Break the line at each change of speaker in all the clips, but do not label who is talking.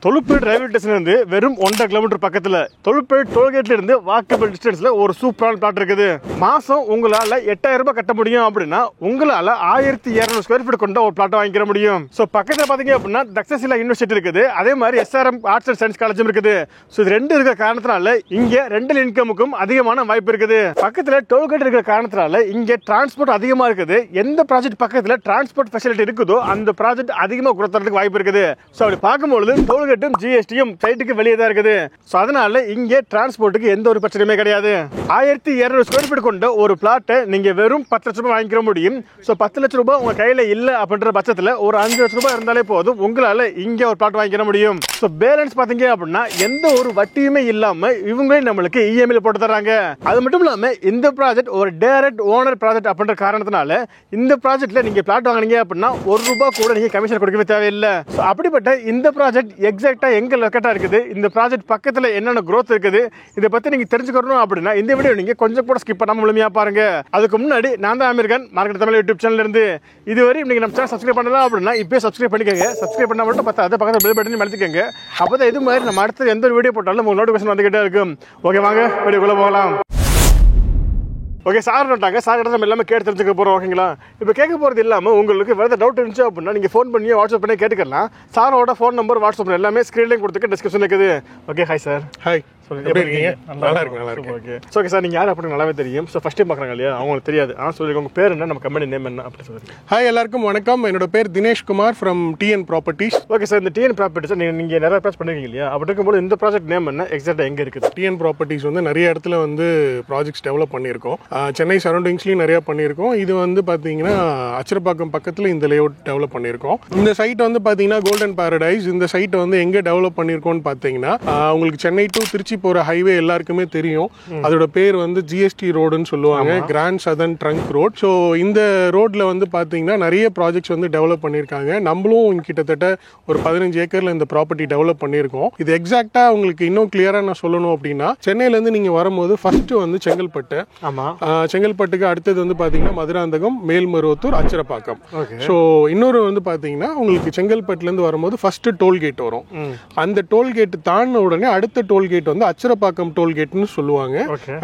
Tholuppedu railway station இருந்து வெறும் 1.5 kilometre பக்கத்துல தொழுப்பேடு டோல்கேட்ல இருந்து வாக்கபிள் டிஸ்டன்ஸ்ல ஒரு சூப்பரான பிளாட் இருக்குது. மாசம் உங்களால 8000 ரூபாய் கட்ட முடியும் அப்படின்னா உங்களால 1200 ஸ்கொயர் ஃபீட் கொண்ட ஒரு பிளாட் வாங்கிக்க முடியும். ஸோ பக்கத்துல பாத்தீங்க அப்படின்னா தக்ஷசிலா யூனிவர்சிட்டி இருக்குது, அதே மாதிரி SRM ஆர்ட்ஸ் அண்ட் சயின்ஸ் காலேஜும் இருக்குது. ஸோ இது ரெண்டு இருக்கிற காரணத்தினால இங்க ரெண்டல் இன்கமுக்கும் அதிகமான வாய்ப்பு இருக்குது. பக்கத்துல டோல்கேட் இருக்கிற காரணத்தினால இங்க டிரான்ஸ்போர்ட் அதிகமா இருக்குது. எந்த ப்ராஜெக்ட் பக்கத்துல டிரான்ஸ்போர்ட் ஃபெசிலிட்டி இருக்குதோ அந்த ப்ராஜெக்ட் அதிகமா குறைக்கிறதுக்கு வாய்ப்பு இருக்குது. ஸோ அப்படி பார்க்கும்போது டோல்கேட்டும் GSTயும் சைட்டுக்கு வெளியே தான் இருக்குது. ஸோ அதனால இங்கே டிரான்ஸ்போர்ட்டுக்கு எந்த ஒரு பிரச்சனையுமே கிடையாது. 1200 ஸ்கொயர் ஃபீட் கொண்ட ஒரு பிளாட்டை நீங்க வெறும் 10 லட்சம் ரூபாய் வாங்கிக்க முடியும். ஸோ 10 லட்சம் ரூபாய் உங்க கையில இல்ல அப்படின்ற பட்சத்தில் ஒரு 5 லட்சம் ரூபாய் இருந்தாலே போதும் உங்களால இங்கே ஒரு பிளாட் வாங்கிக்க முடியும். ஸோ பேலன்ஸ் பாத்தீங்க அப்படின்னா எந்த ஒரு வட்டியுமே இல்லாம இவங்களே நம்மளுக்கு EMI போட்டு தராங்க. அது மட்டும் இல்லாம இந்த ப்ராஜெக்ட் ஒரு டைரக்ட் ஓனர் ப்ராஜெக்ட் அப்படின்ற காரணத்தினால இந்த ப்ராஜெக்ட்ல நீங்க பிளாட் வாங்குனீங்க அப்படின்னா ₹1 கூட நீங்க கமிஷன் கொடுக்கவே தேவையில்லை. ஸோ அப்படிப்பட்ட இந்த ப்ராஜெக்ட் எக்ஸாக்டா எங்க லொக்கேட்டா இருக்குது, இந்த ப்ராஜெக்ட் பக்கத்துல என்னென்ன growth இருக்குது, இதை பத்தி நீங்க தெரிஞ்சுக்கணும் அப்படின்னா இந்த வீடியோ நீங்க கொஞ்சம் கூட ஸ்கிப் பண்ணாம முழுமையா பாருங்க. அதுக்கு முன்னாடி நான் தான் அமீர்கான் மார்க்கெட் தமிழ் யூடியூப் சேனல்ல இருந்து இதுவரை நீங்க நம்ம சேனல் சப்ஸ்கிரைப் பண்ணலாம் அப்படின்னா இப்பவே சப்ஸ்கிரைப் பண்ணிக்கோங்க. சப்ஸ்கிரைப் பண்ணா மட்டும் பத்தாது, பக்கத்துல பெல் பட்டனையும் அழுத்திக்கோங்க. அப்பதான் இது மாதிரி நம்ம அடுத்த எந்த ஒரு வீடியோ போட்டாலும் உங்களுக்கு நோட்டிஃபிகேஷன் வந்துகிட்டே இருக்கும். ஓகே, வாங்க வீடியோக்குள்ள போகலாம். ஓகே, சார் வந்துட்டாங்க. சார் கிட்ட நம்ம எல்லாமே கேட்டு தெரிஞ்சுக்க போகிறோம். ஓகேங்களா, இப்போ கேட்க போகிறது இல்லாமல் உங்களுக்கு வேறு டவுட் இருந்துச்சு அப்படின்னா நீங்கள் ஃபோன் பண்ணி வாட்ஸ்அப் பண்ணி கேட்டுக்கலாம். சாரோட ஃபோன் நம்பர் வாட்ஸ்அப் எல்லாமே ஸ்க்ரீன்லேயும் கொடுத்துட்டு டிஸ்கிரிப்ஷன் இருக்குது. Okay, hi sir.
ஹாய்,
எப்படி இருக்கீங்க?
நல்லா இருக்கு.
ஓகே, ஓகே சார், நீங்கள் யார் அப்படின்னு நல்லாவே தெரியும். ஸோ ஃபஸ்ட் டைம் பார்க்குறாங்க இல்லையா, அவங்களுக்கு தெரியாது. ஆனால் சொல்லுங்க உங்கள் பேர் என்ன, நம்ம கம்பெனி நேம் என்ன அப்படி சொல்லுங்கள்.
ஹாய், எல்லாருக்கும் வணக்கம். என்னோட பேர் Dinesh Kumar from TN properties.
Okay sir, இந்த TN ப்ராப்பர்ட்டிஸ் நீங்கள் நிறைய ப்ராஜெக்ட் பண்ணிருக்கீங்க இல்லையா, அப்படி இருக்கும்போது இந்த ப்ராஜெக்ட் நேம் என்ன, எக்ஸாக்டாக எங்கே இருக்குது?
TN ப்ராப்பர்ட்டிஸ் வந்து நிறைய இடத்துல வந்து ப்ராஜெக்ட்ஸ் டெவலப் பண்ணியிருக்கோம். சென்னை சரௌண்டிங்ஸ்லையும் நிறைய பண்ணியிருக்கோம். இது வந்து பார்த்தீங்கன்னா அச்சரப்பாக்கம் பக்கத்தில் இந்த லேஅவுட் டெவலப் பண்ணியிருக்கோம். இந்த சைட் வந்து பார்த்தீங்கன்னா கோல்டன் பாரடைஸ். இந்த சைட்டை வந்து எங்கே டெவலப் பண்ணியிருக்கோம்னு பார்த்தீங்கன்னா உங்களுக்கு சென்னை டு திருச்சி போகிற ஹைவே எல்லாருக்குமே தெரியும். அதோட பேர் வந்து GST ரோடுன்னு சொல்லுவாங்க, grand southern trunk road. So இந்த ரோட்ல வந்து பார்த்தீங்கன்னா நிறைய ப்ராஜெக்ட்ஸ் வந்து டெவலப் பண்ணியிருக்காங்க. நம்மளும் கிட்டத்தட்ட ஒரு 15 ஏக்கர்ல இந்த ப்ராப்பர்ட்டி டெவலப் பண்ணியிருக்கோம். இது எக்ஸாக்டா உங்களுக்கு இன்னும் கிளியரா நான் சொல்லணும் அப்படின்னா சென்னையிலேருந்து நீங்க வரும்போது ஃபர்ஸ்ட் வந்து செங்கல்பட்டு, செங்கல்பட்டுக்கு அடுத்தது வந்து பார்த்தீங்கன்னா மதுராந்தகம், மேல்மருவத்தூர், அச்சரப்பாக்கம். ஸோ இன்னொரு வந்து பார்த்தீங்கன்னா உங்களுக்கு செங்கல்பட்டுலேருந்து வரும்போது ஃபர்ஸ்ட் டோல்கேட் வரும். அந்த டோல்கேட் தாண்டின உடனே அடுத்த டோல்கேட் வந்து அச்சரப்பாக்கம் டோல்கேட்னு சொல்லுவாங்க.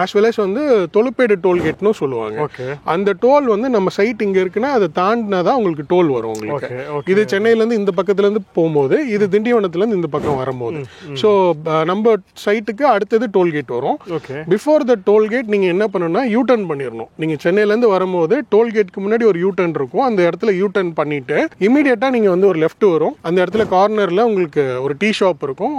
as well as வந்து தொழுப்பேடு டோல்கேட்னு சொல்லுவாங்க. அந்த டோல் வந்து நம்ம சைட் இங்க இருக்குன்னா அதை தாண்டினாதான் உங்களுக்கு டோல் வரும் உங்களுக்கு. இது சென்னையில இருந்து இந்த பக்கத்துல இருந்து போகும்போது, இது திண்டிவனத்துல இருந்து இந்த பக்கம் வரும்போது, ஸோ நம்ம சைட்டுக்கு அடுத்தது டோல்கேட் வரும். பிஃபோர் த டோல்கேட் நீங்க என்ன பண்ணணும்னா யூ டர்ன் பண்ணிடணும். நீங்க சென்னையில இருந்து வரும்போது டோல்கேட்க்கு முன்னாடி ஒரு யூ டர்ன் இருக்கும். அந்த இடத்துல யூ டர்ன் பண்ணிட்டு இமீடியட்டா நீங்க வந்து ஒரு லெஃப்ட் வரும். அந்த இடத்துல கார்னர்ல உங்களுக்கு ஒரு டீ ஷாப் இருக்கும்.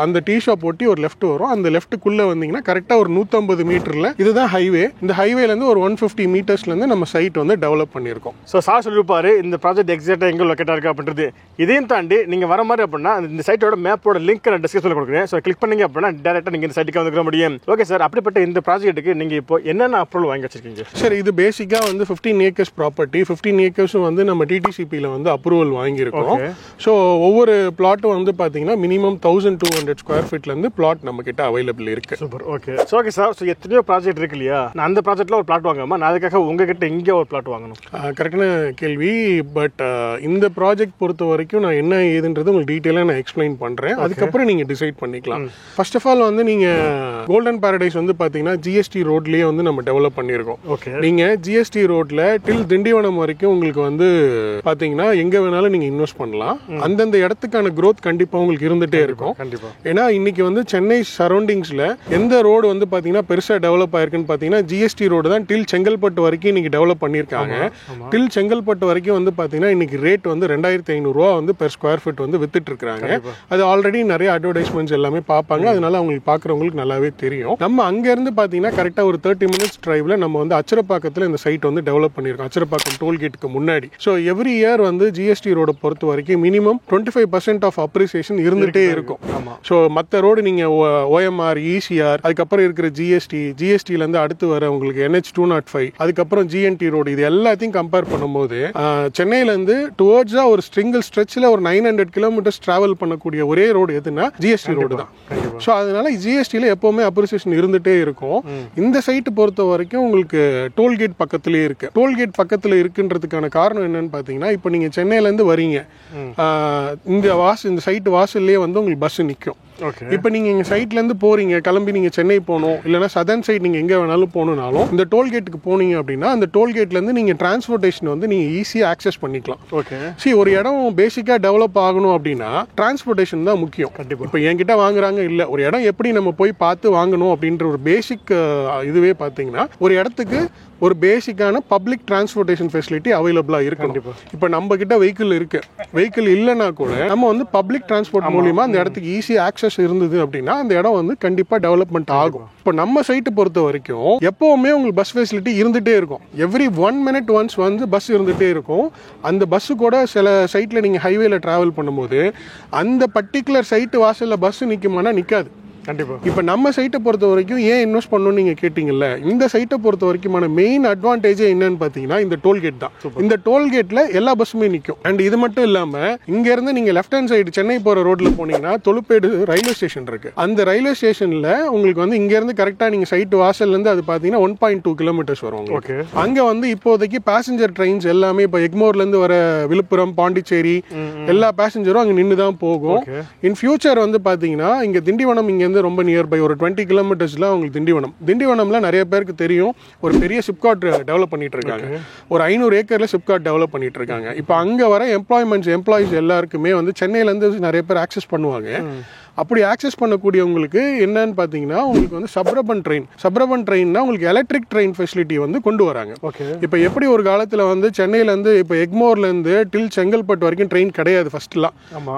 அந்த டீ ஷாப் ஒட்டி ஒரு லெஃப்ட் வரும். அந்த லெஃப்ட்டுக்குள்ள வந்தீங்கன்னா கரெக்டா ஒரு 150 மீட்டர்ல இதுதான் ஹைவே. இந்த ஹைவேல இருந்து ஒரு 150 மீட்டர்ஸ்ல இருந்து நம்ம சைட் வந்து டெவலப் பண்ணிருக்கோம்.
ஸோ சார் சொல்லிருப்பாரு இந்த ப்ராஜெக்ட் எக்ஸாக்டா எங்க லொக்கேட்டா இருக்கு அப்படின்றது. இதையும் தாண்டி நீங்க வர மாதிரி அப்படின்னா இந்த சைட்டோட மேப்போட லிங்க் நான் டிஸ்கிரிப்ஷன்ல கொடுக்குறேன். ஸோ கிளிக் பண்ணீங்க அப்படின்னா டேரக்டா நீங்க இந்த சைட்டுக்கு வந்துக்க முடியும். ஓகே சார், அப்படிப்பட்ட இந்த ப்ராஜெக்ட்டுக்கு நீங்க இப்போ என்னென்ன அப்ரூவல் வாங்கி வச்சிருக்கீங்க?
சார், இது பேசிக்கா வந்து 15 ஏக்கர்ஸ் ப்ராப்பர்ட்டி. 15 ஏக்கர்ஸும் வந்து நம்ம TTCPல வந்து அப்ரூவல் வாங்கியிருக்கோம். ஸோ ஒவ்வொரு பிளாட்டும் வந்து பாத்தீங்கன்னா மினிமம் 1200 ஸ்கொயர் ஃபீட்ல இருந்து பிளாட் நம்ம கிட்ட அவைலபிள் இருக்கு.
சூப்பர். ஓகே சார், ஸோ எத்தனையோ ப்ராஜெக்ட் இருக்கு இல்லையா, நான் அந்த ப்ராஜெக்ட்ல ஒரு பிளாட் வாங்காம நான் அதுக்காக உங்ககிட்ட இங்கே ஒரு பிளாட் வாங்கணும்?
கரெக்டான கேள்வி. பட் இந்த ப்ராஜெக்ட் பொறுத்த வரைக்கும் நான் என்ன ஏதுன்றது உங்களுக்கு டீட்டெயிலாக நான் எக்ஸ்பிளைன் பண்றேன். அதுக்கப்புறம் நீங்க டிசைட் பண்ணிக்கலாம். ஃபர்ஸ்ட் ஆஃப் ஆல் வந்து நீங்க கோல்டன் பாரடைஸ் வந்து பாத்தீங்கன்னா GST ரோட்லயே வந்து நம்ம டெவலப் பண்ணியிருக்கோம். நீங்க GST ரோட்ல டில் திண்டிவனம் வரைக்கும் உங்களுக்கு வந்து பாத்தீங்கன்னா எங்க வேணாலும் நீங்க இன்வெஸ்ட் பண்ணலாம். அந்தந்த இடத்துக்கான growth கண்டிப்பா உங்களுக்கு இருந்துட்டே இருக்கும். ஏன்னா இன்னைக்கு வந்து சென்னை சரௌண்டிங்ஸ்ல எந்த ரோடு வந்து பாத்தீங்கன்னா பெருசா டெவலப் ஆயிருக்குன்னு பாத்தீங்கன்னா GST ரோடு தான். டில் செங்கல்பட்டு வரைக்கும் இன்னைக்கு டெவலப் பண்ணிருக்காங்க. டில் செங்கல்பட்டு வரைக்கும் வந்து பாத்தீங்கன்னா இன்னைக்கு ரேட் வந்து 2500 ரூபா வந்து பெர் ஸ்கொயர் ஃபீட் வந்து வித்துட்டு இருக்காங்க. அது ஆல்ரெடி நிறைய அட்வர்டைஸ்மெண்ட்ஸ் எல்லாமே பார்ப்பாங்க. அதனால அவங்களுக்கு பாக்குறவங்களுக்கு நல்லாவே தெரியும். நம்ம அங்க இருந்து பாத்தீங்கன்னா கரெக்டா ஒரு 30 மினிட்ஸ் டிரைவ்ல நம்ம வந்து அச்சரப்பாக்கத்துல இந்த சைட் வந்து டெவலப் பண்ணிருக்கோம். அச்சரப்பாக்கம் டோல்கேட்டுக்கு முன்னாடி. ஸோ எவ்ரி இயர் வந்து GST ரோட பொறுத்த வரைக்கும் மினிமம் 25% ஆஃப் அப்ரிசியேஷன் இருந்துட்டே இருக்கும். ஸோ மற்ற ரோடு நீங்க OMR, ECR, அதுக்கப்புறம் இருக்கிற GSTல இருந்து அடுத்து வர உங்களுக்கு NH 205, அதுக்கப்புறம் GNT ரோடு, இது எல்லாத்தையும் கம்பேர் பண்ணும்போது சென்னையில இருந்து டுவர்ட்ஸா ஒரு சிங்கிள் ஸ்ட்ரெச்ல ஒரு 900 கிலோமீட்டர்ஸ் டிராவல் பண்ணக்கூடிய ஒரே ரோடு எதுனா GST ரோடு தான். ஸோ அதனால GSTல எப்பவுமே அப்ரிசியேஷன் இருந்துட்டே இருக்கும். இந்த சைட் பொறுத்த பொறுத்த வரைக்கும் உங்களுக்கு டோல்கேட் பக்கத்துலேயே இருக்கு. டோல்கேட் பக்கத்தில் இருக்குன்றதுக்கான காரணம் என்னன்னு பார்த்தீங்கன்னா, இப்போ நீங்கள் சென்னையிலேருந்து வரீங்க, இந்த சைட்டு வாசல்லே வந்து உங்களுக்கு பஸ் நிற்கும். இப்போ நீங்கள் எங்கள் சைட்லேருந்து போகிறீங்க, கிளம்பி நீங்கள் சென்னை போகணும், இல்லைனா சதர்ன் சைட் நீங்கள் எங்கே வேணாலும் போகணுன்னாலும் இந்த டோல்கேட்டுக்கு போனீங்க அப்படின்னா அந்த டோல்கேட்லேருந்து நீங்கள் டிரான்ஸ்போர்ட்டேஷன் வந்து நீங்கள் ஈஸியாக ஆக்சஸ் பண்ணிக்கலாம். ஒரு இடம் பேசிக்காக டெவலப் ஆகணும் அப்படின்னா டிரான்ஸ்போர்ட்டேஷன் தான் முக்கியம். இப்போ என்கிட்ட வாங்குறாங்க இல்லை, ஒரு இடம் எப்படி நம்ம போய் பார்த்து வாங்கணும் அப்படின்ற ஒரு பேசிக் இதுவே பார்த்தீங்கன்னா ஒரு இடத்துக்கு ஒரு பேசிக்கான பப்ளிக் டிரான்ஸ்போர்ட்டேஷன் ஃபெசிலிட்டி அவைலபிளாக இருக்கணும். இப்போ நம்ம கிட்ட வெஹிக்கிள் இல்லைன்னா கூட நம்ம வந்து பப்ளிக் டிரான்ஸ்போர்ட் மூலியமா அந்த இடத்துக்கு ஈஸியாக ஆக்சஸ் இருந்தது அப்படின்னா அந்த இடம் வந்து கண்டிப்பாக டெவலப்மெண்ட் ஆகும். இப்போ நம்ம சைட்டு பொறுத்த வரைக்கும் எப்பவுமே உங்களுக்கு பஸ் ஃபெசிலிட்டி இருந்துகிட்டே இருக்கும். எவ்ரி 1 minute ஒன்ஸ் வந்து பஸ் இருந்துகிட்டே இருக்கும். அந்த பஸ்ஸு கூட சில சைட்டில் நீங்கள் ஹைவேல ட்ராவல் பண்ணும்போது அந்த பர்டிகுலர் சைட்டு வாசலில் பஸ் நிற்குமானா நிற்காது. இப்போ நம்ம சைட்டை பொறுத்த வரைக்கும் ஏன் இன்வெஸ்ட் பண்ணணும்னு நீங்கள் கேட்டிங்கல்ல, இந்த சைட்டை பொறுத்த வரைக்குமான மெயின் அட்வான்டேஜே என்னன்னு பார்த்தீங்கன்னா இந்த டோல்கேட் தான். இந்த டோல்கேட்டில் எல்லா பஸ்ஸுமே நிற்கும். அண்ட் இது மட்டும் இல்லாமல் இங்கேருந்து நீங்கள் லெஃப்ட் ஹேண்ட் சைடு சென்னை போகிற ரோட்டில் போனீங்கன்னா தொழுப்பேடு ரயில்வே ஸ்டேஷன் இருக்குது. அந்த ரயில்வே ஸ்டேஷனில் உங்களுக்கு வந்து இங்கேருந்து கரெக்டாக நீங்கள் சைட்டு வாசல்லேருந்து அது பார்த்தீங்கன்னா 1.2 kilometers வரும் உங்களுக்கு. அங்கே வந்து இப்போதைக்கு பேசஞ்சர் ட்ரெயின்ஸ் எல்லாமே இப்போ எக்மோர்லேருந்து வர விழுப்புரம், பாண்டிச்சேரி எல்லா பேசஞ்சரும் அங்கே நின்று தான் போகும். இன் ஃபியூச்சர் வந்து பார்த்தீங்கன்னா இங்கே திண்டிவனம் இங்கே ரொம்ப நியர்பை ஒரு 20 kilometersல உங்களுக்கு திண்டிவனம்ல நிறைய பேருக்கு தெரியும், ஒரு பெரிய சிப்காட் டெவலப் பண்ணிட்டு இருக்காங்க. ஒரு 500 ஏக்கர்ல சிப்காட் டெவலப் பண்ணிட்டு இருக்காங்க. இப்போ அங்க வர எம்ப்ளாயிஸ் எல்லாருக்குமே வந்து சென்னையில இருந்து நிறைய பேர் ஆக்சஸ் பண்ணுவாங்க. அப்படி ஆக்சஸ் பண்ணக்கூடியவங்களுக்கு என்னன்னு பார்த்தீங்கன்னா உங்களுக்கு வந்து சப்ரபன் ட்ரெயின்னா உங்களுக்கு எலக்ட்ரிக் ட்ரெயின் ஃபெசிலிட்டி வந்து கொண்டு வராங்க. இப்போ எப்படி ஒரு காலத்தில் வந்து சென்னையிலேருந்து இப்போ எக்மோர்லேருந்து டில் செங்கல்பட்டு வரைக்கும் ட்ரெயின் கிடையாது. ஃபர்ஸ்ட்லாம்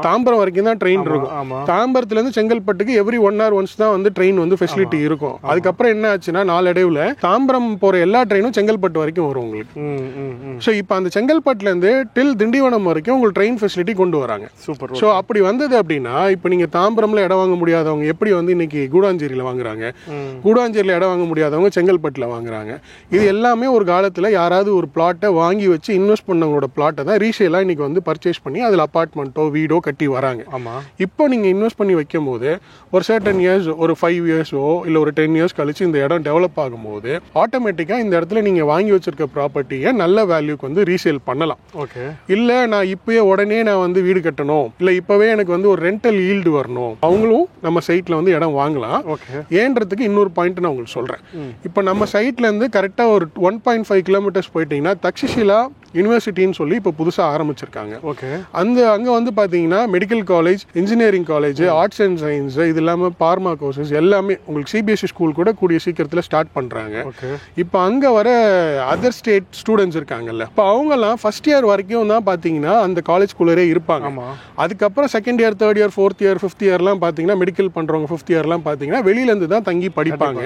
தாம்பரம் வரைக்கும் தான் ட்ரெயின் இருக்கும். தாம்பரத்துலேருந்து செங்கல்பட்டுக்கு எவ்ரி 1 hour ஒன்ஸ் தான் வந்து ட்ரெயின் வந்து ஃபெசிலிட்டி இருக்கும். அதுக்கப்புறம் என்ன ஆச்சுன்னா நாளடைவில் தாம்பரம் போகிற எல்லா ட்ரெயினும் செங்கல்பட்டு வரைக்கும் வரும் உங்களுக்கு. ஸோ இப்போ அந்த செங்கல்பட்டுலேருந்து டில் திண்டிவனம் வரைக்கும் உங்களுக்கு ட்ரெயின் ஃபெசிலிட்டி கொண்டு வராங்க. ஸோ அப்படி வந்தது அப்படின்னா இப்போ நீங்கள் தாம்பரம் இடம் வாங்க முடியாதவங்க எப்படி வந்து இன்னைக்கு கூடாஞ்சேரியில வாங்குறாங்க, கூடாஞ்சேரியில இடம் வாங்க முடியாதவங்க செங்கல்பட்டுல வாங்குறாங்க. இது எல்லாமே ஒரு காலத்துல யாராவது ஒரு பிளாட்டை வாங்கி வச்சு இன்வெஸ்ட் பண்ணவங்களோட பிளாட்டை தான் ரீசேலா இன்னைக்கு வந்து பர்ச்சேஸ் பண்ணி அதுல அபார்ட்மெண்ட்டோ வீடோ கட்டி வராங்க. இப்போ நீங்க இன்வெஸ்ட் பண்ணி வைக்கும் போது ஒரு சர்டன் இயர்ஸ், ஒரு 5 yearsோ இல்ல ஒரு 10 years கழிச்சு இந்த இடம் டெவலப் ஆகும்போது ஆட்டோமேட்டிக்கா இந்த இடத்துல நீங்க வாங்கி வச்சிருக்க ப்ராப்பர்ட்டியை நல்ல வேல்யூக்கு வந்து ரீசேல் பண்ணலாம். இல்ல நான் இப்பயே உடனே நான் வந்து வீடு கட்டணும், இல்ல இப்பவே எனக்கு வந்து ஒரு ரெண்டல் ஈல்டு வரணும், அவங்களும் நம்ம சைட்ல வந்து இடம் வாங்கலாம். ஏன்றதுக்கு இன்னொரு பாயிண்ட் நான் உங்களுக்கு சொல்றேன். இப்போ நம்ம சைட்ல இருந்து கரெக்டா ஒரு 1.5 kilometers போயிட்டீங்கன்னா தக்ஷஷிலா யூனிவர்சிட்டின்னு சொல்லி இப்போ புதுசாக ஆரம்பிச்சிருக்காங்க. அங்கே வந்து பார்த்தீங்கன்னா medical college, engineering college, arts and science, இது இல்லாமல் பார்மா கோர்சஸ் எல்லாமே உங்களுக்கு சிபிஎஸ்சி ஸ்கூல் கூட கூடிய சீக்கிரத்தில் ஸ்டார்ட் பண்ணுறாங்க. இப்போ அங்கே வர அதர் ஸ்டேட் ஸ்டூடெண்ட்ஸ் இருக்காங்கல்ல, இப்போ அவங்கெல்லாம் ஃபர்ஸ்ட் இயர் வரைக்கும் தான் பார்த்தீங்கன்னா அந்த காலேஜ்குள்ளே இருப்பாங்க. அதுக்கப்புறம் second year, third year, fourth year, fifth இயர்லாம் பார்த்தீங்கன்னா மெடிக்கல் பண்ணுறவங்க ஃபிஃப்த் இயர்லாம் பார்த்தீங்கன்னா வெளியிலேருந்து தான் தங்கி படிப்பாங்க.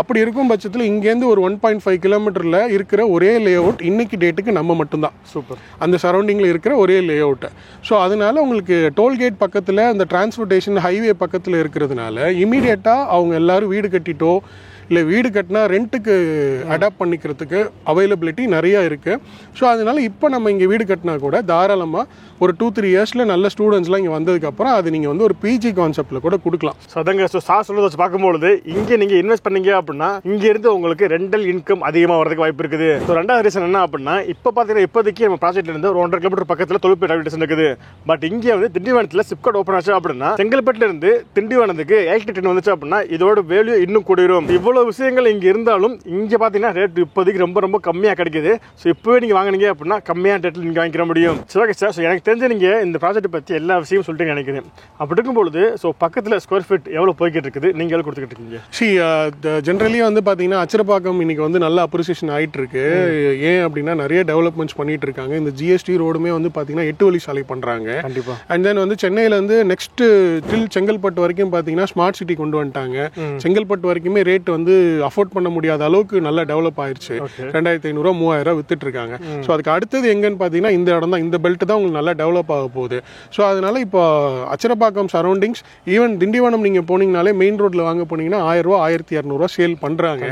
அப்படி இருக்கும் பட்சத்தில் இங்கேருந்து ஒரு 1.5 kilometerல இருக்கிற ஒரே லே அவுட் இன்னைக்கு டேட்டுக்கு நம்ம மட்டும்தான். சூப்பர். அந்த சரௌண்டிங்கில் இருக்கிற ஒரே லே அவுட்டு. ஸோ அதனால உங்களுக்கு டோல்கேட் பக்கத்தில் அந்த டிரான்ஸ்போர்ட்டேஷன் ஹைவே பக்கத்தில் இருக்கிறதுனால இமீடியட்டாக அவங்க எல்லாரும் வீடு கட்டிட்டோ இல்லை வீடு கட்டினா ரெண்ட்டுக்கு அடாப்ட் பண்ணிக்கிறதுக்கு அவைலபிலிட்டி நிறையா இருக்குது. ஸோ அதனால இப்போ நம்ம இங்கே வீடு கட்டினா கூட தாராளமாக ஒரு 2-3 yearsல நல்ல ஸ்டூடெண்ட்ஸ்லாம் இங்கே வந்ததுக்கப்புறம் அது நீங்கள் வந்து ஒரு பிஜி கான்செப்டில் கூட கொடுக்கலாம்.
ஸோ அதங்க சார் சொல்லுறது வச்சு பார்க்கும்பொழுது இங்கே நீங்கள் இன்வெஸ்ட் பண்ணீங்க அப்படின்னா இங்கேருந்து உங்களுக்கு ரெண்டல் இன்கம் அதிகமாக வரதுக்கு வாய்ப்பு இருக்குது. ஸோ ரெண்டாவது ரீசன் என்ன அப்படின்னா இப்போ பார்த்தீங்கன்னா இப்போதைக்கு நம்ம ப்ராஜெக்ட்ல இருந்து ஒரு 1.5 kilometer பக்கத்தில் தொழுப்பேடு ரயில்வே ஸ்டேஷன் இருக்குது. பட் இங்கே வந்து திண்டிவனத்தில் சிப்காட் ஓப்பன் ஆச்சு அப்படின்னா செங்கல்பட்டுல இருந்து திண்டிவனத்துக்கு எலக்ட்ரிக் ட்ரெயின் வந்துச்சு அப்படின்னா இதோட வேல்யூ இன்னும் கூடிரும். இவ்வளவு விஷயங்கள் இங்கே இருந்தாலும் இங்கே பார்த்தீங்கன்னா ரேட் இப்போதைக்கு ரொம்ப ரொம்ப கம்மியாக கிடைக்குது. ஸோ இப்போவே நீங்கள் வாங்கினீங்க அப்படின்னா கம்மியான ரேட்டில் நீங்கள் வாங்கிக்கிற முடியும். ஸோ ஓகே சார், ஸோ எனக்கு தெரிஞ்ச நீங்கள் இந்த ப்ராஜெக்ட் பற்றி எல்லா விஷயமும் சொல்லிட்டு நினைக்கிறேன். அப்படி இருக்கும்பொழுது ஸோ பக்கத்தில் ஸ்கொயர் ஃபீட் எவ்வளோ போய்கிட்டு இருக்குது, நீங்கள் எவ்வளோ கொடுத்துக்கிட்டு இருக்கீங்க?
ஜென்ரலி வந்து பார்த்தீங்கன்னா அச்சரப்பாக்கம் இன்னைக்கு வந்து நல்ல அப்ரிசியேஷன் ஆகிட்டு இருக்கு. ஏன் அப்படின்னா நிறைய டெவலப்மெண்ட்ஸ் பண்ணிட்டு இருக்காங்க. இந்த ஜிஎஸ்டி ரோடுமே வந்து பார்த்தீங்கன்னா 8 வழி சாலை பண்ணுறாங்க. கண்டிப்பாக. அண்ட் தென் வந்து சென்னையிலேருந்து நெக்ஸ்ட் டில் செங்கல்பட்டு வரைக்கும் பார்த்தீங்கன்னா ஸ்மார்ட் சிட்டி கொண்டு வந்துட்டாங்க. செங்கல்பட்டு வரைக்குமே ரேட் வந்து அஃபோர்ட் பண்ண முடியாத அளவுக்கு நல்லா டெவலப் ஆயிடுச்சு. 2500 3000 வித்துட்டு இருக்காங்க. ஸோ அதுக்கு அடுத்தது எங்கன்னு பார்த்தீங்கன்னா இந்த இடம் தான், இந்த பெல்ட் தான் உங்களுக்கு நல்லா டெவலப் ஆக போகுது. ஸோ அதனால இப்போ அச்சரப்பாக்கம் சரௌண்டிங்ஸ் ஈவன் திண்டிவனம் நீங்கள் போனீங்கனாலே மெயின் ரோட்ல வாங்க போனீங்கன்னா 1000 1200 சேல் பண்ணுறாங்க.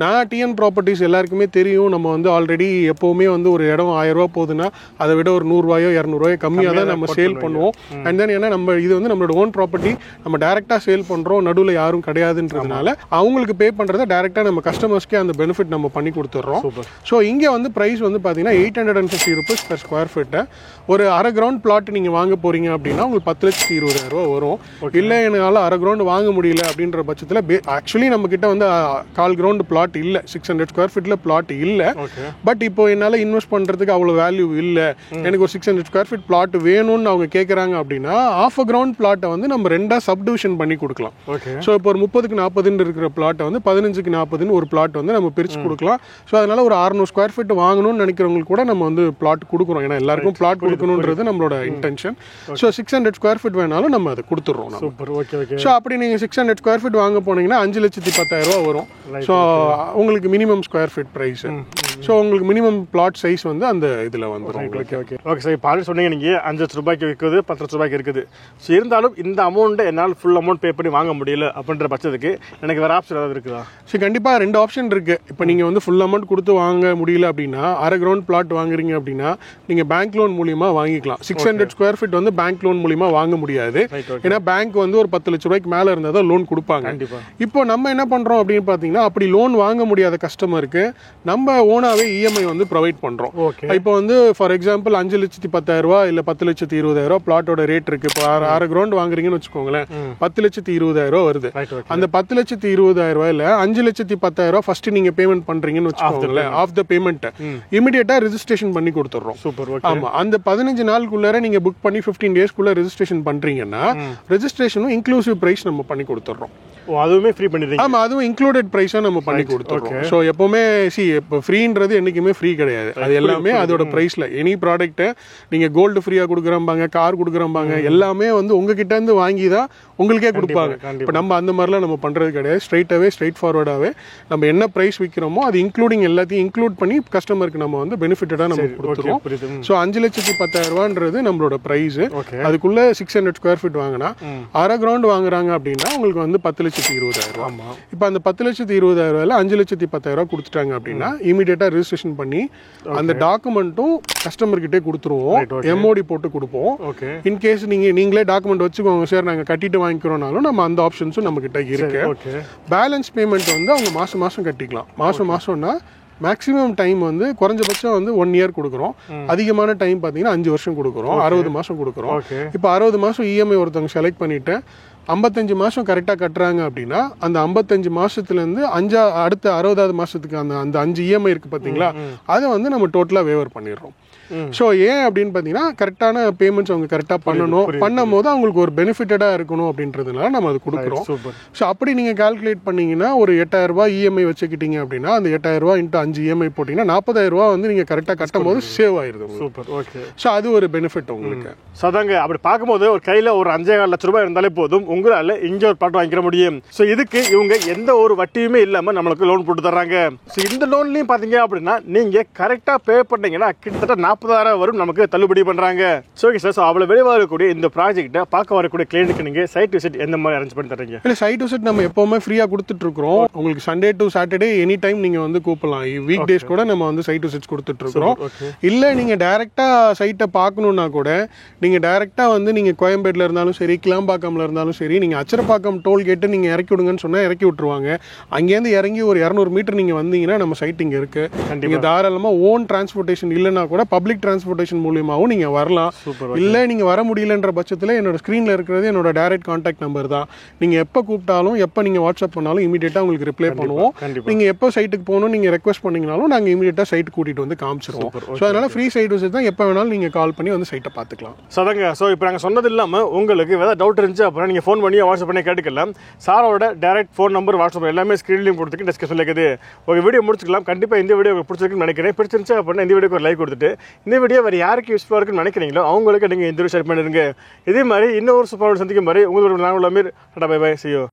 நான் டிஎன் ப்ராப்பர்ட்டிஸ் எல்லாருக்குமே தெரியும். நம்ம வந்து ஆல்ரெடி எப்போவுமே வந்து ஒரு இடம் 1000 போகுதுன்னா அதை விட ஒரு 100 200 கம்மியாக தான் நம்ம சேல் பண்ணுவோம். அண்ட் தென் ஏன்னா இது வந்து நம்மளோட ஓன் ப்ராப்பர்ட்டி, நம்ம டைரெக்டாக சேல் பண்ணுறோம், நடுவில் யாரும் கிடையாதுன்றதுனால அவங்களுக்கு பே பண்ணுறதை டேரெக்டாக நம்ம கஸ்டமர்ஸ்க்கே அந்த பெனிஃபிட் நம்ம பண்ணி கொடுத்துட்றோம். ஸோ இங்கே வந்து ப்ரைஸ் வந்து பார்த்தீங்கன்னா 850 rupees per square feet. ஒரு அரை கிரவுண்ட் பிளாட் நீங்கள் வாங்க போகிறீங்க அப்படின்னா உங்களுக்கு 10,20,000 வரும். இல்லை என்னால் அரை கிரவுண்ட் வாங்க முடியல அப்படின்ற பட்சத்தில் ஆக்சுவலி நம்ம கிட்ட வந்து கால் கிரவுண்ட் பிளாட் இல்லை, 600 square feetல பிளாட் இல்லை. பட் இப்போ என்னால் இன்வெஸ்ட் பண்ணுறதுக்கு அவ்வளோ வேல்யூ இல்லை, எனக்கு ஒரு 600 square feet பிளாட் வேணும்னு அவங்க கேட்குறாங்க அப்படின்னா ஆஃப் அ கிரவுண்ட் பிளாட்டை வந்து நம்ம ரெண்டாக சப்டிவிஷன் பண்ணி கொடுக்கலாம். ஸோ இப்போ ஒரு 30க்கு 40 இருக்கிற பிளாட்டை வந்து 15க்கு 40 ஒரு பிளாட் வந்து நம்ம பிரித்து கொடுக்கலாம். ஸோ அதனால ஒரு 600 square feet வாங்கணும்னு நினைக்கிறவங்களுக்கு கூட நம்ம வந்து பிளாட் கொடுக்குறோம். ஏன்னா எல்லாருக்கும் பிளாட் கொடுக்கணுன்றது நம்மளோட இன்டென்ஷன். ஸோ 600 square feet வேணாலும் நம்ம அதை கொடுத்துட்றோம். ஸோ அப்படி நீங்கள் 600 square feet வாங்க போனீங்கன்னா 5,10,000 வரும். ஸோ உங்களுக்கு minimum square feet price. So உங்களுக்கு மினிமம் பிளாட் சைஸ் வந்து அந்த இதில் வந்துடும்.
ஓகே சார், இப்போ ஆல்ரெடி சொன்னீங்க நீங்கள் 5 லட்ச ரூபாய்க்கு இருக்குது, 10 லட்ச ரூபாய்க்கு இருக்குது. ஸோ இருந்தாலும் இந்த அமௌண்ட்டை என்னால் ஃபுல் அமௌண்ட் பே பண்ணி வாங்க முடியல அப்படின்ற பட்சத்துக்கு எனக்கு வேறு ஆப்ஷன் ஏதாவது இருக்குதா?
ஸோ கண்டிப்பாக 2 ஆப்ஷன் இருக்குது. இப்போ நீங்கள் வந்து ஃபுல் அமௌண்ட் கொடுத்து வாங்க முடியல அப்படின்னா அரை கிரவுண்ட் பிளாட் வாங்குறீங்க அப்படின்னா நீங்கள் பேங்க் லோன் மூலியமாக வாங்கிக்கலாம். 600 square feet வந்து பேங்க் லோன் மூலியமாக வாங்க முடியாது. ஏன்னா பேங்க் வந்து ஒரு 10 லட்ச ரூபாய்க்கு மேலே இருந்தால் தான் லோன் கொடுப்பாங்க. இப்போ நம்ம என்ன பண்ணுறோம் அப்படின்னு பார்த்தீங்கன்னா அப்படி லோன் வாங்க முடியாத கஸ்டமருக்கு நம்ம ஓனாகவே இஎம்ஐ வந்து ப்ரொவைட் பண்ணுறோம். இப்போ வந்து ஃபார் எக்ஸாம்பிள் 5,10,000 இல்லை 10,20,000 பிளாட்டோட ரேட் இருக்கு. இப்போ அரை கிரவுண்ட் வாங்குறீங்கன்னு வச்சுக்கோங்களேன், 10,20,000 வருது. அந்த 10,20,000 5,10,000 ஃபர்ஸ்ட் நீங்க பேமெண்ட் பண்றீங்கன்னு வச்சுக்கோங்களேன். ஆஃப் த பேமெண்ட் இமிடியேட்டா ரெஜிஸ்ட்ரேஷன் பண்ணி கொடுத்துறோம். ஆமா, அந்த 15 நாளுக்குள்ளார நீங்க புக் பண்ணி 15 டேஸ்க்குள்ள ரெஜிஸ்ட்ரேஷன் பண்றீங்கன்னா ரெஜிஸ்ட்ரேஷனும் இன்க்ளூசிவ் பிரைஸ் நம்ம பண்ணி கொடுத்துறோம்.
அதுவுமே ஃப்ரீ பண்ணிடுறீங்க?
ஆமா, அதுவும் இன்க்ளூடட் பிரைஸா நம்ம பண்ணி கொடுத்துறோம். ஸோ எப்பவுமே இப்போ ஃப்ரீன்றது என்னைக்குமே ஃப்ரீ கிடையாது. அது எல்லாமே அதோட பிரைஸ்ல. எனி ப்ராடக்ட் நீங்க கோல்டு ஃப்ரீயா கொடுக்குறாங்க, கார் கொடுக்குறாங்க, எல்லாமே வந்து உங்ககிட்ட இருந்து வாங்கி தான் உங்களுக்கே கொடுப்பாங்க. இப்போ நம்ம அந்த மாதிரிலாம் நம்ம பண்றது கிடையாது. ஸ்ட்ரைட் ஃபார்வர்டாவே நம்ம என்ன பிரைஸ் விற்கிறோமோ அது இன்க்ளூடிங் எல்லாத்தையும் இன்க்ளூட் பண்ணி கஸ்டமருக்கு நம்ம வந்து பெனிஃபிட்டடா நம்ம கொடுத்துருவோம். ஸோ 5,10,000 நம்மளோட பிரைஸ். அதுக்குள்ள 600 square feet வாங்கினா அரை கிரவுண்ட் வாங்குறாங்க அப்படின்னா உங்களுக்கு வந்து 10,20,000. இப்போ அந்த 10,20,000 5,10,000 கொடுத்துட்டாங்க அப்படின்னா இமீடியட்டா ரெஜிஸ்ட்ரேஷன் பண்ணி அந்த டாக்குமெண்ட்டும் கஸ்டமர் கிட்டே கொடுத்துருவோம். எம்ஓடி போட்டு கொடுப்போம். இன்கேஸ் நீங்களே டாக்குமெண்ட் வச்சுக்கோங்க சார் நாங்க கட்டிட்டு வாங்கிக்கிறோம்னாலும் நம்ம அந்த ஆப்ஷன்ஸும் நம்ம கிட்ட இருக்கு. பேலன்ஸ் பேமெண்ட் வந்து அவங்க மாசம் மாசம் கட்டிக்கலாம். மாசம்னா மேக்ஸிமம் டைம் வந்து குறைஞ்சபட்சம் வந்து 1 year கொடுக்குறோம். அதிகமான டைம் பார்த்தீங்கன்னா 5 வருஷம் கொடுக்குறோம். 60 மாதம் கொடுக்குறோம். இப்போ 60 மாதம் இஎம்ஐ ஒருத்தவங்க செலக்ட் பண்ணிட்டு 55 மாதம் கரெக்டாக கட்டுறாங்க அப்படின்னா அந்த 55 மாதத்துலேருந்து அடுத்த 60வது மாதத்துக்கு அந்த 5 இஎம்ஐ இருக்குது பார்த்தீங்களா, அதை வந்து நம்ம டோட்டலாக வேவர் பண்ணிடுறோம். ஸோ ஏன் அப்படின்னு பார்த்தீங்கன்னா கரெக்டான பேமெண்ட்ஸ் அவங்க கரெக்டாக பண்ணும் போது அவங்களுக்கு ஒரு பெனிஃபிட்டடாக இருக்கணும் அப்படின்றதுனால நம்ம அது கொடுக்குறோம். ஸோ அப்படி நீங்கள் கால்குலேட் பண்ணீங்கன்னா ஒரு 8,000 இஎம்ஐ வச்சுக்கிட்டீங்க அப்படின்னா அந்த 8,000 × 5 இஎம்ஐ போட்டிங்கன்னா 40,000 வந்து நீங்கள் கரெக்டாக கட்டும் போது சேவ் ஆயிருது.
சூப்பர். ஓகே.
ஸோ அது ஒரு பெனிஃபிட் உங்களுக்கு.
சதாங்க அப்படி பார்க்கும்போது ஒரு கையில் ஒரு 5,4 லட்ச ரூபாய் இருந்தாலே போதும் உங்களால் இங்கே ஒரு பிளாட் வாங்கிக்கிற முடியும். ஸோ இதுக்கு இவங்க எந்த ஒரு வட்டியுமே இல்லாமல் நம்மளுக்கு லோன் போட்டு தர்றாங்க. ஸோ இந்த லோன்லையும் பார்த்தீங்க அப்படின்னா நீங்கள் கரெக்டாக பே பண்ணீங்கன்னா கிட்டத்தட்ட 40,000 வரும் நமக்கு தள்ளுபடி பண்றாங்க. ஓகே சார், அவ்வளவு வெளியே வரக்கூடிய இந்த ப்ராஜெக்ட்டை பார்க்க வரக்கூடிய கிளையன்ட்க்கு நீங்க சைட் விசிட் எந்த மாதிரி அரேஞ்ச் பண்ணி தரீங்க?
இல்லை, சைட் விசிட் நம்ம எப்பவுமே ஃப்ரீயா கொடுத்துட்டு இருக்கோம். உங்களுக்கு Sunday to Saturday any time நீங்க வந்து கூப்பிடலாம். வீக் டேஸ் கூட நம்ம வந்து சைட் விசிட்ஸ் கொடுத்துட்டு இருக்கோம். இல்ல நீங்க டைரக்டா சைட்டை பார்க்கணும்னா கூட நீங்க டைரக்டா வந்து நீங்க கோயம்பேட்ல இருந்தாலும் சரி, கிளாம்பாக்கம்ல இருந்தாலும் சரி, நீங்க அச்சரப்பாக்கம் டோல் கேட்டு நீங்க இறக்கி விடுங்கன்னு சொன்னா இறக்கி விட்டுருவாங்க. அங்கேருந்து இறங்கி ஒரு 200 மீட்டர் நீங்க வந்தீங்கன்னா நம்ம சைட் இங்க இருக்கு. நீங்க தாராளமா ஓன் டிரான்ஸ்போர்ட்டேஷன் இல்லைன்னா கூட பப்ளிக் டிரான்ஸ்போர்ட்டேஷன் மூலியமாவும் நீங்க வரலாம். இல்ல நீங்க வர முடியலன்ற பட்சத்துல என்னோட ஸ்கிரீன்ல இருக்கிறது என்னோட டைரக்ட் கான்டாக்ட் நம்பர் தான். நீங்க எப்ப கூப்பிட்டாலும் எப்ப நீங்க வாட்ஸ்அப் பண்ணாலும் இமீடியட்டா உங்களுக்கு ரிப்ளை பண்ணுவோம். நீங்க எப்ப சைட்டுக்கு போகணும் நீங்க ரெக்வஸ்ட் பண்ணீங்கனாலும் நாங்க இமீடியட்டா சைட் கூட்டிட்டு வந்து காமிச்சிருவோம். ஸோ அதனால ஃப்ரீ சைட் விசிட் தான். எப்ப வேணாலும் நீங்க கால் பண்ணி வந்து சைட்டை பார்த்துக்கலாம்.
சதங்க. ஸோ இப்போ நாங்கள் சொன்னது இல்லாமல் உங்களுக்கு ஏதாவது டவுட் இருந்துச்சு அப்படின்னா நீங்கள் ஃபோன் பண்ணி வாட்ஸ்அப் பண்ணி கேட்டுக்கலாம். சாரோட டைரக்ட் ஃபோன் நம்பர் வாட்ஸ்அப் எல்லாமே ஸ்க்ரீன்லையும் கொடுத்துருக்கு, டிஸ்கஷனில் இருக்குது. ஒரு வீடியோ முடிச்சுக்கலாம். கண்டிப்பாக இந்த வீடியோ உங்களுக்கு பிடிச்சிருக்குன்னு நினைக்கிறேன். பிடிச்சிருந்துச்சு அப்படின்னா இந்த வீடியோக்கு ஒரு லைக் கொடுத்துட்டு இந்த வீடியோ வேறு யாருக்கு யூஸ்ஃபுல்லாக இருக்குன்னு நினைக்கிறீங்களோ அவங்களுக்கு நீங்கள் இந்த வீடியோ ஷேர் பண்ணிடுங்க. இதே மாதிரி இன்னொரு சூப்பரான சந்திக்கும் மாதிரி உங்களோட நான் உள்ள மீர். Tata, bye bye, see you.